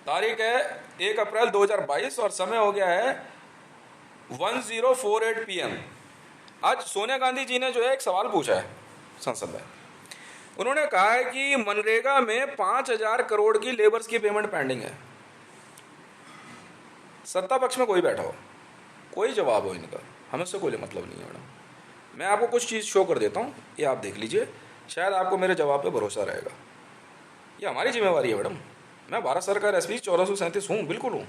तारीख है 1 अप्रैल 2022 और समय हो गया है 1048 PM। आज सोनिया गांधी जी ने जो है एक सवाल पूछा है संसद में। उन्होंने कहा है कि मनरेगा में 5,000 करोड़ की लेबर्स की पेमेंट पेंडिंग है। सत्ता पक्ष में कोई बैठा हो, कोई जवाब हो इनका, हमें उससे कोई मतलब नहीं है मैडम। मैं आपको कुछ चीज़ शो कर देता हूँ, ये आप देख लीजिए, शायद आपको मेरे जवाब पे भरोसा रहेगा। ये हमारी जिम्मेवारी है मैडम। मैं भारत सरकार SP 1437 हूँ, बिल्कुल हूँ।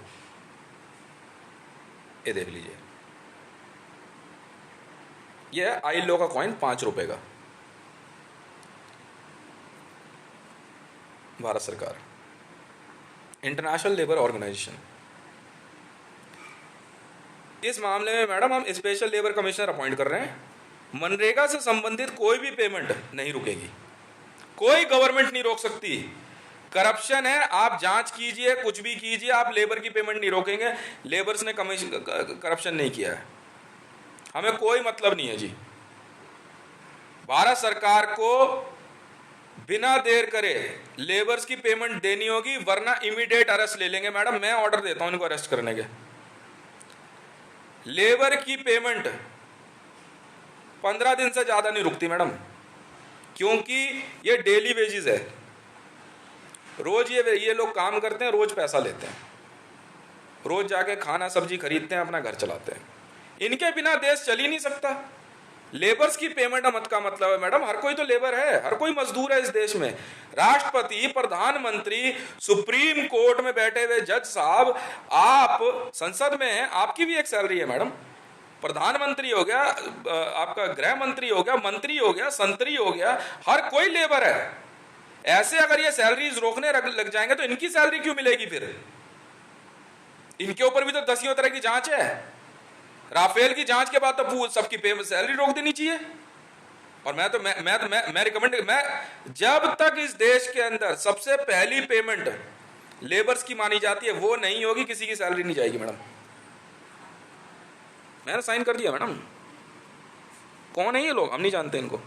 ये देख लीजिए, ये है आई लो का कॉइन 5 रुपए का, भारत सरकार, इंटरनेशनल लेबर ऑर्गेनाइजेशन। इस मामले में मैडम हम स्पेशल लेबर कमिश्नर अपॉइंट कर रहे हैं। मनरेगा से संबंधित कोई भी पेमेंट नहीं रुकेगी, कोई गवर्नमेंट नहीं रोक सकती। करप्शन है, आप जांच कीजिए, कुछ भी कीजिए, आप लेबर की पेमेंट नहीं रोकेंगे। लेबर्स ने करप्शन नहीं किया है, हमें कोई मतलब नहीं है जी। भारत सरकार को बिना देर करे लेबर्स की पेमेंट देनी होगी, वरना इमीडिएट अरेस्ट ले लेंगे मैडम। मैं ऑर्डर देता हूं इनको अरेस्ट करने के। लेबर की पेमेंट 15 दिन से ज्यादा नहीं रुकती मैडम, क्योंकि ये डेली वेजेस है। रोज ये लोग काम करते हैं, रोज पैसा लेते हैं, रोज जाके खाना सब्जी खरीदते हैं, अपना घर चलाते हैं। इनके बिना देश चल ही नहीं सकता। लेबर्स की पेमेंट मत का मतलब है मैडम, हर कोई तो लेबर है, हर कोई मजदूर है इस देश में। राष्ट्रपति, प्रधानमंत्री, सुप्रीम कोर्ट में बैठे हुए जज साहब, आप संसद में हैं, आपकी भी एक सैलरी है मैडम। प्रधानमंत्री हो गया, आपका गृह मंत्री हो गया, मंत्री हो गया, संतरी हो गया, हर कोई लेबर है। ऐसे अगर ये सैलरीज रोकने लग जाएंगे तो इनकी सैलरी क्यों मिलेगी फिर? इनके ऊपर भी तो 10 तरह की जांच है। राफेल की जांच के बाद तो सबकी सैलरी रोक देनी चाहिए। और मैं रिकमेंड, मैं जब तक इस देश के अंदर सबसे पहली पेमेंट लेबर्स की मानी जाती है वो नहीं होगी, किसी की सैलरी नहीं जाएगी मैडम। मैंने साइन कर दिया मैडम। कौन है ये लोग, हम नहीं जानते इनको।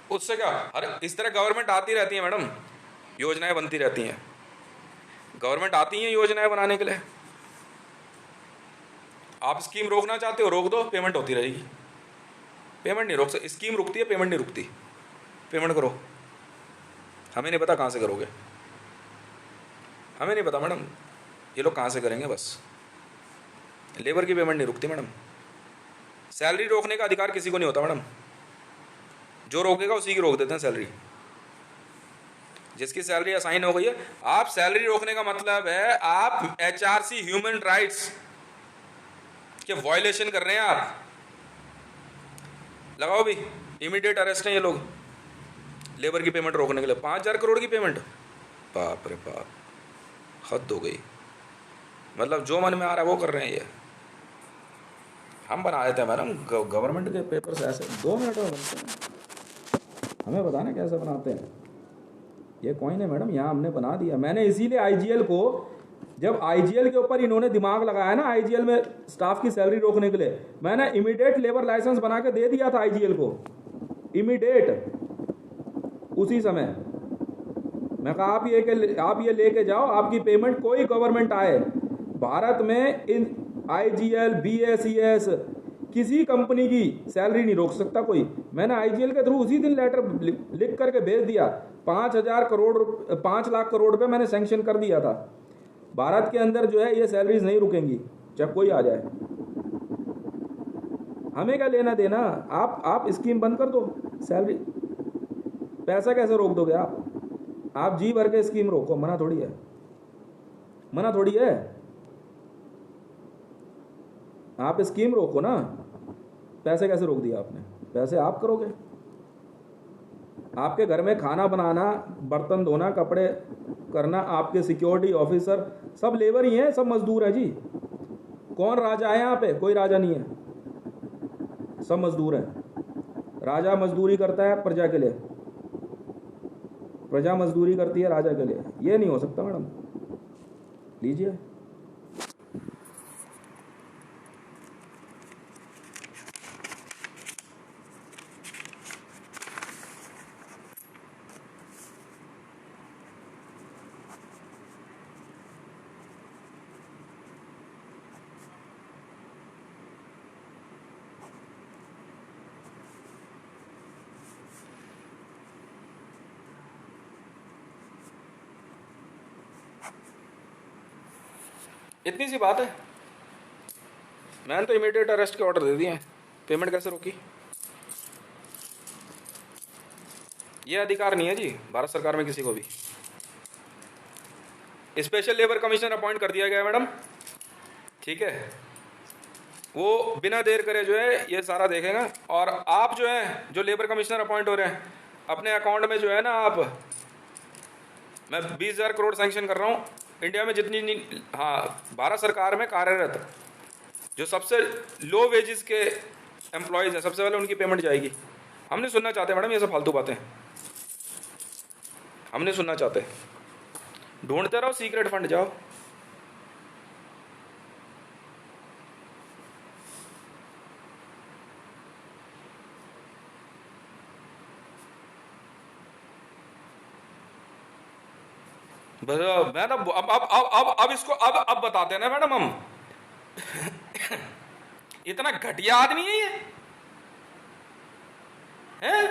उससे क्या, अरे इस तरह गवर्नमेंट आती रहती है मैडम, योजनाएं बनती रहती हैं। गवर्नमेंट आती है योजनाएं बनाने के लिए। आप स्कीम रोकना चाहते हो, रोक दो, पेमेंट होती रहेगी। पेमेंट नहीं रोक सकते, स्कीम रुकती है, पेमेंट नहीं रुकती। पेमेंट करो, हमें नहीं पता कहाँ से करोगे, हमें नहीं पता मैडम ये लोग कहाँ से करेंगे। बस लेबर की पेमेंट नहीं रुकती मैडम। सैलरी रोकने का अधिकार किसी को नहीं होता मैडम, जो रोकेगा उसी की रोक देते हैं सैलरी। जिसकी सैलरी असाइन हो गई है, आप सैलरी रोकने का मतलब है आप HRC ह्यूमन राइट्स के वायलेशन कर रहे हैं आप। लगाओ भी, इमीडिएट अरेस्ट है ये लोग लेबर की पेमेंट रोकने के लिए। 5,000 करोड़ की पेमेंट, बाप रे बाप, हद हो गई। मतलब जो मन में आ रहा है वो कर रहे हैं ये। हम बना देते हैं मैडम गवर्नमेंट के पेपर्स ऐसे 2 मिनट में बनते हैं। हमें बताना कैसे बनाते हैं। ये कॉइन है मैडम, यहाँ हमने बना दिया। मैंने इसीलिए IGL को, जब IGL के ऊपर इन्होंने दिमाग लगाया ना, IGL में स्टाफ की सैलरी रोकने के लिए, मैंने इमीडिएट लेबर लाइसेंस बना के दे दिया था IGL को, इमीडिएट उसी समय। मैं कहा आप ये लेके जाओ, आपकी पेमेंट कोई गवर्नमेंट आए भारत में, इन IGL, BSES किसी कंपनी की सैलरी नहीं रोक सकता कोई। मैंने IGL के थ्रू उसी दिन लेटर लिख करके भेज दिया। 5 लाख करोड़ रुपए मैंने सैंक्शन कर दिया था। भारत के अंदर जो है ये सैलरीज नहीं रुकेंगी, चाहे कोई आ जाए। हमें क्या लेना देना। आप स्कीम बंद कर दो, सैलरी, पैसा कैसे रोक दोगे आप जी भर के स्कीम रोको, मना थोड़ी है, मना थोड़ी है। आप स्कीम रोको ना, पैसे कैसे रोक दिया आपने? पैसे आप करोगे। आपके घर में खाना बनाना, बर्तन धोना, कपड़े करना, आपके सिक्योरिटी ऑफिसर सब लेबर ही हैं, सब मजदूर हैं जी। कौन राजा है यहाँ पे? कोई राजा नहीं है, सब मजदूर हैं। राजा मजदूरी करता है प्रजा के लिए, प्रजा मजदूरी करती है राजा के लिए। ये नहीं हो सकता मैडम। लीजिए, इतनी सी बात है। मैंने तो इमीडिएट अरेस्ट के ऑर्डर दे दिए हैं, पेमेंट कैसे रोकी? ये अधिकार नहीं है जी भारत सरकार में किसी को भी। स्पेशल लेबर कमिश्नर अपॉइंट कर दिया गया मैडम, ठीक है, वो बिना देर करे जो है ये सारा देखेगा। और आप जो है जो लेबर कमिश्नर अपॉइंट हो रहे हैं, अपने अकाउंट में जो है ना आप, मैं 20,000 करोड़ सैंक्शन कर रहा हूँ इंडिया में जितनी, हाँ, भारत सरकार में कार्यरत जो सबसे लो वेजेस के एम्प्लॉयज़ हैं, सबसे पहले उनकी पेमेंट जाएगी। हम नहीं सुनना चाहते मैडम ये सब फालतू बातें, हम नहीं सुनना चाहते। ढूंढते रहो सीक्रेट फंड, जाओ। मैडम अब इसको अब बताते हैं ना मैडम हम। इतना घटिया आदमी है ये, हैं?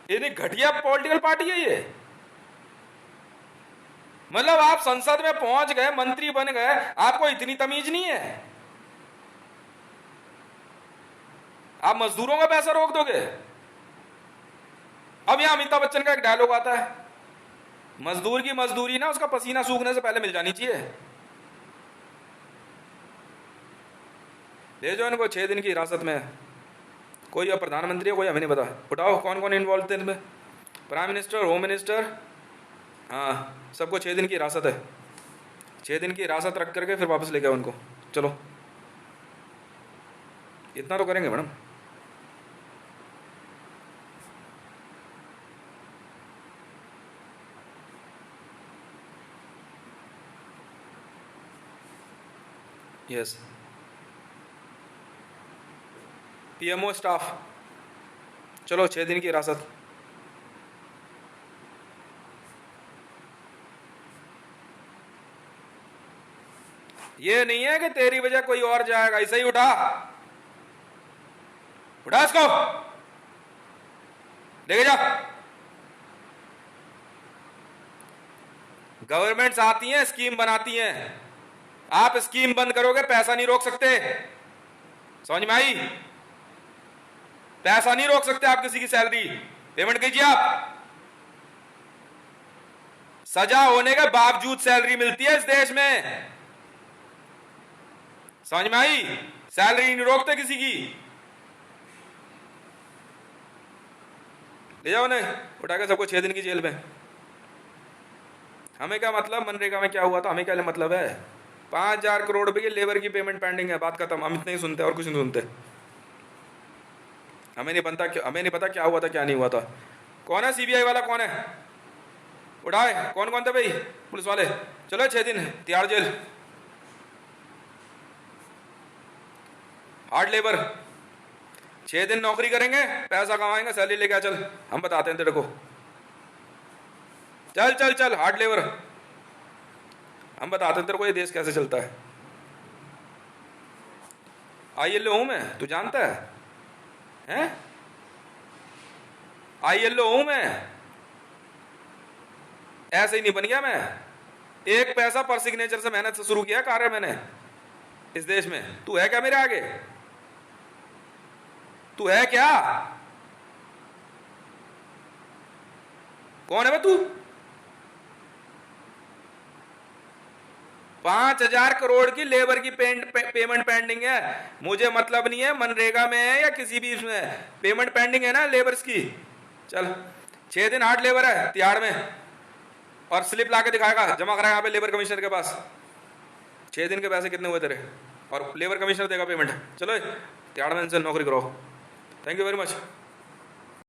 इतनी घटिया पॉलिटिकल पार्टी है ये। मतलब आप संसद में पहुंच गए, मंत्री बन गए, आपको इतनी तमीज नहीं है? आप मजदूरों का पैसा रोक दोगे? अब यहां अमिताभ बच्चन का एक डायलॉग आता है, मजदूर की मजदूरी ना उसका पसीना सूखने से पहले मिल जानी चाहिए। भेजो इनको 6 दिन की हिरासत में। कोई अब प्रधानमंत्री है, कोई हमें नहीं पता। उठाओ कौन कौन इन्वॉल्व थे इनमें, प्राइम मिनिस्टर, होम मिनिस्टर, हाँ, सबको 6 दिन की हिरासत है। 6 दिन की हिरासत रख करके फिर वापस लेके आओ उनको। चलो, इतना तो करेंगे मैडम। यस, पीएमओ स्टाफ, चलो 6 दिन की हिरासत। ये नहीं है कि तेरी वजह कोई और जाएगा, ऐसे ही उठा इसको लेके जा। गवर्नमेंट्स आती हैं, स्कीम बनाती हैं, आप स्कीम बंद करोगे पैसा नहीं रोक सकते, समझ में आई? पैसा नहीं रोक सकते आप किसी की सैलरी, पेमेंट कीजिए आप। सजा होने के बावजूद सैलरी मिलती है इस देश में, समझ में आई? सैलरी नहीं रोकते किसी की। ले जाओ उन्हें, उठाकर सबको 6 दिन की जेल में। हमें क्या मतलब मनरेगा में क्या हुआ था, हमें क्या मतलब है? 5,000 करोड़ रुपए की लेबर की पेमेंट पेंडिंग है, बात खत्म। हम इतने ही सुनते और कुछ नहीं सुनते। हमें नहीं पता क्या हुआ था क्या नहीं हुआ था। कौन है सीबीआई वाला, कौन है? उठाए, कौन कौन थे भाई पुलिस वाले? चलो 6 दिन तिहाड़ जेल, हार्ड लेबर। 6 दिन नौकरी करेंगे, पैसा कमाएंगे, सैलरी लेके आ, चल हम बताते हैं तेरे को। चल चल चल, हार्ड लेबर, हम बताते हैं तेरे को ये देश कैसे चलता है। ILO हूं मैं, तू जानता है? हैं? ILO हूं मैं, ऐसे ही नहीं बन गया मैं। 1 पैसा पर सिग्नेचर से मेहनत से शुरू किया कार्य मैंने इस देश में। तू है क्या मेरे आगे? तू है क्या? कौन है तू? 5,000 करोड़ की लेबर की पेमेंट पेंडिंग है। मुझे मतलब नहीं है मनरेगा में है या किसी भी इसमें, पेमेंट पेंडिंग है ना लेबर्स की। चल 6 दिन हार्ड लेबर है तिहाड़ में, और स्लिप ला के दिखाएगा, जमा कराएगा यहाँ पे लेबर कमिश्नर के पास। 6 दिन के पैसे कितने हुए तेरे, और लेबर कमिश्नर देगा पेमेंट। चलो तिहाड़ में इनसे नौकरी करो। Thank you very much.